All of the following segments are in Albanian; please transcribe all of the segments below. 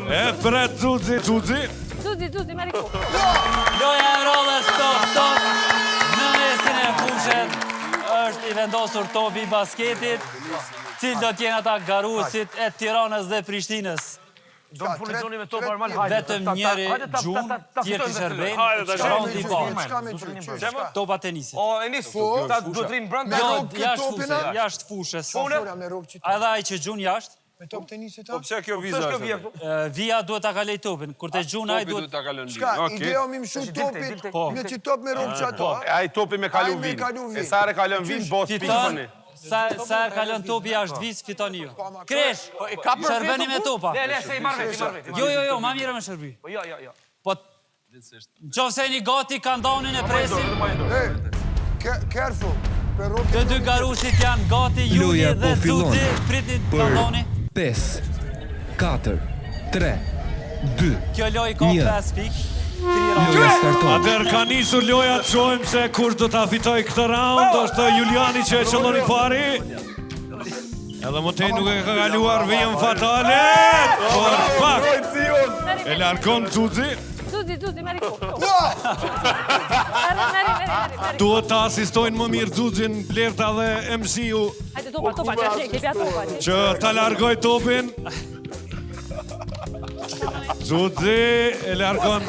E pret Xuxi. Xuxi, meri ku. Loja e rollës top. Në mesin e fushet është i vendosur topi i basketit, cilë do t'jenë ata garuesit e Tiranës dhe Prishtinës. Do të furnizoni me top armal, hajde. Vetëm njëri gjum, tjetër shërben, raundi i parë. Topa tenisit. O, Enis, ta duhetrim brenda. Jo, jashtë fushës. Edhe ai që gjun jashtë. Me top tenisit, Po pse kjo viza është? Vija duhet ta kaloj topin. Kur të gjun ai duhet ta kalon. Çka, idea mi më shumë topit, me që top me rrugë që ato. Ai topi me kalu vin. E sa re kalon vin, bos pikoni. Sa kalon topi jashtë vis, fiton ju. Kresh, shërbeni me topa. Le, se i marrë vetë. Jo, ma mire me shërbi. Jo. Po, në qofë se një gati kandonin e presin, Careful. të dy garusit janë gati, Juli dhe Xuxi, pritni kandoni. 5, 4, 3, 2, Kjo loj ka 5 pik. loja starton. Atër ka nisur loja të shojmë se kush do ta fitoj këtë round, është Juliani që e qëllon i pari. Edhe më tej nuk e ka kaluar vijën fatale, por pak. E largon Xuxi. Xuxi, meri ku. Meri. Duhet ta asistojnë më mirë Xuxin, Blerta dhe MC-u Hajde topa, që klipja topa. që ta largoj topin. Xuxi e largon.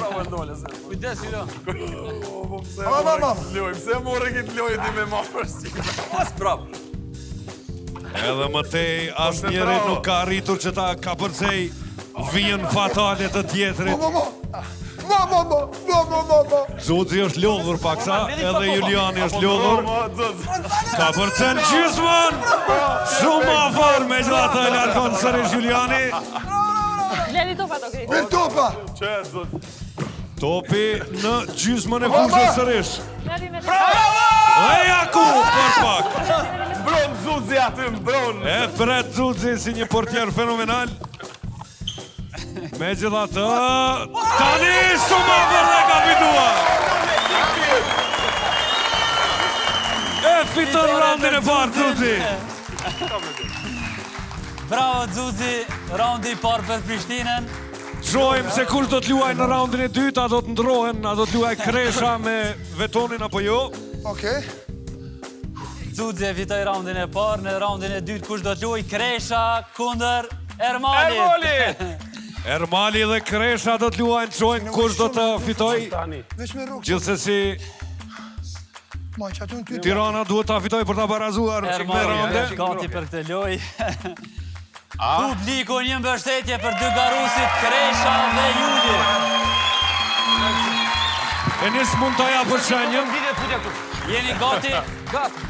Kujdes, Julo. Pse morë këtë lojë ti me marrës? Pas prap. Edhe më tej asnjëri nuk ka arritur që ta kapërcej vijën fatale të tjetrit. Xuxi është lodhur paksa, edhe Juliani është lodhur. Ka përcen gjysmën. Shumë afër, megjithatë e largon sërish Juliani. Leni topa to krejt. Me topa. Topi në gjysmën e fushës sërish. Meri. Dhe Jaku për pak. Mbron Xuxi aty, mbron. E pret Xuxi si një portier fenomenal. Megjithatë, tani shumë afër dhe ka fituar. E fiton raundin e parë Xuxi. Bravo Xuxi, raundi i parë për Prishtinën. Shojmë se kush do të luaj në raundin e dytë, a do të ndrohen, a do të luaj Kresha me Vetonin apo jo. Okej. Xuxi e fitoi raundin e parë, në raundin e dytë kush do të luaj Kresha kundër Ermalit. Ermali dhe Kresha do të luajnë, shojmë kush do të fitoj. Vesh me rrugë. Gjithsesi, Ma që aty në ty. Tirana duhet ta fitoj për ta barazuar me Ermali raunde. është gati për këtë lojë. Publiku një mbështetje për dy garusit, Kresha dhe Juli. Enis mund të japë shenjën. Jeni gati? Gati.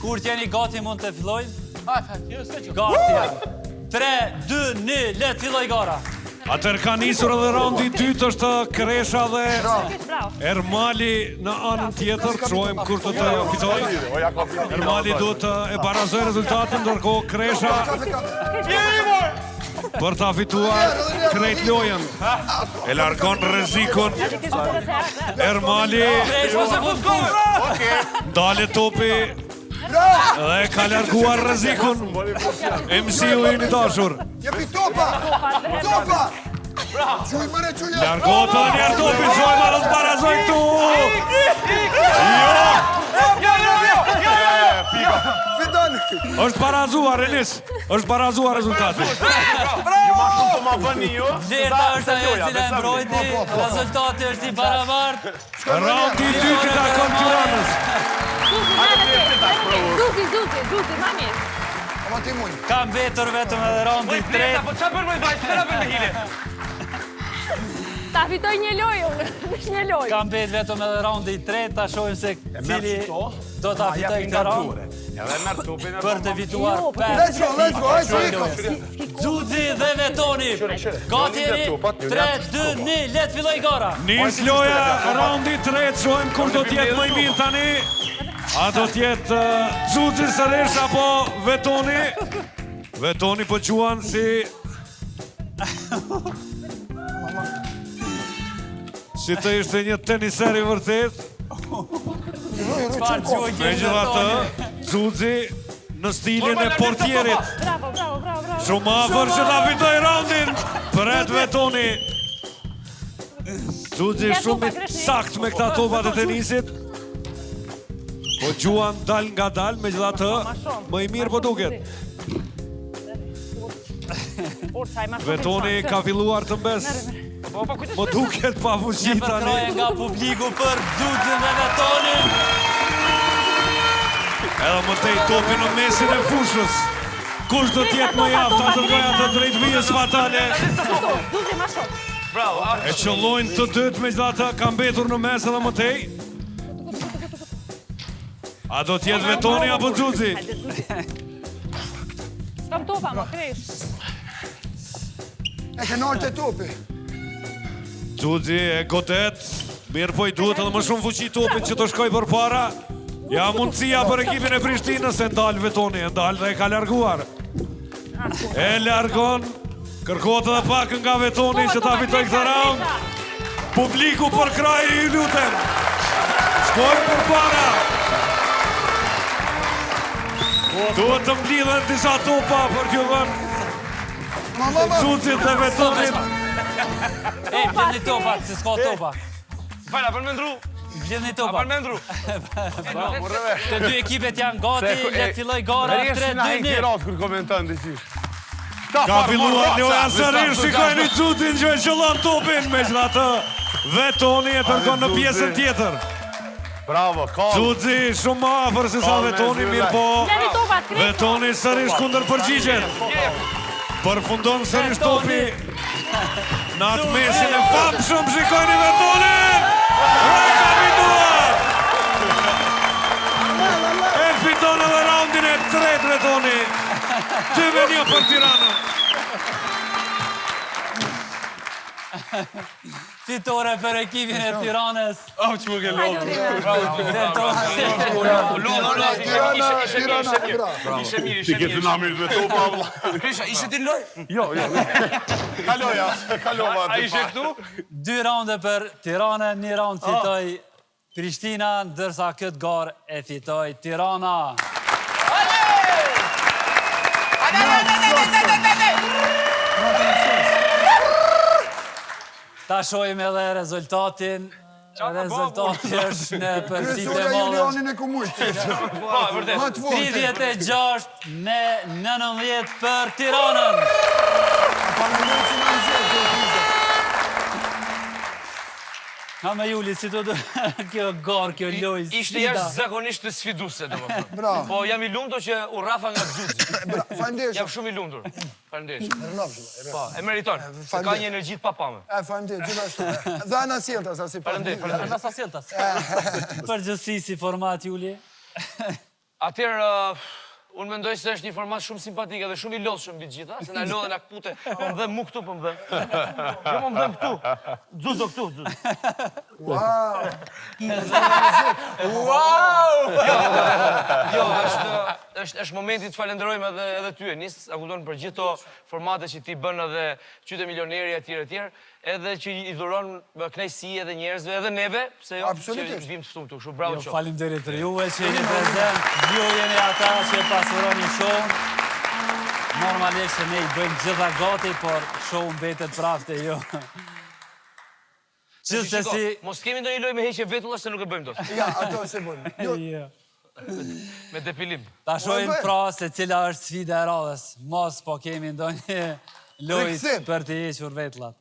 Kur t'jeni gati mund të fillojnë? Gati janë. 3, 2, 1, le të filloj gara. Atër ka nisur edhe raundi i dytë është Kresha dhe Ermali në anën tjetër, shojmë kur të fitoj. Ermali duhet të e barazoj rezultatin, ndërkohë Kresha për ta fituar krejt lojën. E largon rrezikun. Ermali dale topi dhe ka larguar rrezikun. MC-u i një dashur. Jepi topa! Topa! Quj mëre quja! Largohet të njerë topi, Zoj ma do të barazoj këtu! Fidon! është barazuar, Enis. është barazuar rezultati. Vlerta është ajo cila e mbrojti, rezultati është i barabartë. Raundi i dytë i takon Tiranës. Xuxi, ma mirë. Ama ti mujnë. Ka mbetur vetëm edhe raundi i tretë. Po qa bërë vajtë, që bërë me hile? Ta fitoj një lojë unë, është një lojë. Ka mbetur vetëm edhe raundi i tretë, ta shohim se cili do ta fitoj këtë raund. Për të fituar 5. Let's go, hajtë Xuxi dhe Vetoni. Gati jeni, 3, 2, 1, le të filloj gara. Nis loja, raundi i tretë, shohim kur do t'jetë më i mirë tani. A do t'jetë Xuxi sërish apo Vetoni? Vetoni po quan si... Si të ishte një teniseri vërtet. Megjithatë, Xuxi në stilin e portierit. Bravo. Shumë afër që ta fitoj raundin. Pret Vetoni. Xuxhi shumë sakt me këta topat e tenisit. Po gjuan dal nga dal, megjithatë më i mirë po duket. Vetoni ka filluar të mbes. Më duket pa fuqi Një tani. përkraje nga publiku për Xuxhin dhe Vetonin. Edhe më tej topi në mesin e fushës. Kush do t'jetë më jaftë ta dërgoj atë drejt vijës fatale. Xuxhi ma shumë. Bravo. E qëllojnë të dytë, megjithatë ka mbetur në mes edhe më tej. A do t'jetë Vetoni apo Xuxhi? S'kam topa, më kresh. E ke nërë të topi. Xuxhi e godet. Mirë po i duhet edhe më shumë fuqi topit që të shkoj për para. Ja mundësia për ekipin e Prishtinës se ndalë Vetoni, ndalë dhe e ka larguar. E largon, kërkohet edhe pak nga Vetoni që ta fitoj këtë raund. Publiku për kraj i lutem. Shkojnë për para. Duhet të mblidhen disa topa për kjo vend. Xuxhit dhe Vetonit. E, bledhni topat, se s'ka topa. Fala, për me ndru. Bledhni A për me topat. ndru. Të dy ekipet janë gati, le të filloj gara 3-2-1. Kur komenton dhe qish. Ka filluar Loja sërish, shikojnë Xuxhin që e qëllon topin, megjithatë Vetoni e tërkon në pjesën tjetër. Bravo, kalm. Xuxhi shumë më afër se sa Vetoni, mirë po. Leni topat, kresh. Vetoni sërish kundër përgjigjet. Përfundon sërish topi. Në atë mesin e famshëm shikojnë Vetonin. E ka fituar. E fiton edhe raundin e tretë Vetoni. 2-1 për Tiranën. Fitore për ekipin e Tiranës. Që më ke lotë. Ishe mirë. Ti ke të namir dhe topa, vla. Krisha, ishe ti loj? Kaloja, kalova. A ishe këtu? 2 raunde për Tiranën, 1 raund fitoj Prishtina, ndërsa këtë garë e fitoj Tirana. Ta shojmë edhe rezultatin. Rezultati është në përfit e Kryesoria madhe. Julianin e Kumujtë. Po, e vërdet. Ma të forte. 36 me 19 për Tiranën. Ha me Juli, si të kjo garë, kjo loj, Ishte jashtë zakonisht të sfiduse, do më thëmë. Bravo. Po jam i lumtur që u rafa nga Xuxhi. Faleminderit. Jam shumë i lumtur. Faleminderit. Rënofshme. Po, e meriton. Se ka një energji të papame. Faleminderit, gjithashtu. Dhe ana sjelltas as i pa. Faleminderit. Nga sa sjeltas. Përgjithësi si format, Juli. Atëherë, unë mendoj se është një format shumë simpatik edhe shumë i lodhshëm mbi të gjitha, se na lodhen akpute. Po më dhe mu këtu, po më dhe. Jo, më dhe këtu. Xuzo këtu, Xuzo. Wow. Jo, është momenti të falenderojmë edhe ty, Enis, a kupton për gjithë to formate që ti bën edhe Qytet Milioneri etj, edhe që i dhuron kënaqësi edhe njerëzve, edhe neve, pse jo, që vim të ftuar këtu, kështu bravo qof. Faleminderit për juve që jeni prezent, ju jeni ata që pasuroni show. Normalisht që ne i bëjmë gjitha gati, por show mbetet prapë te ju. Gjithsesi, Mos kemi ndonjë lojë me heqje vetulla se nuk e bëjmë dot. Ja, ato se bëjmë. Jo, Me depilim. ta shohim pra se cila është sfida e radhës. Mos po kemi ndonjë lojë Rikthim. për të hequr vetullat.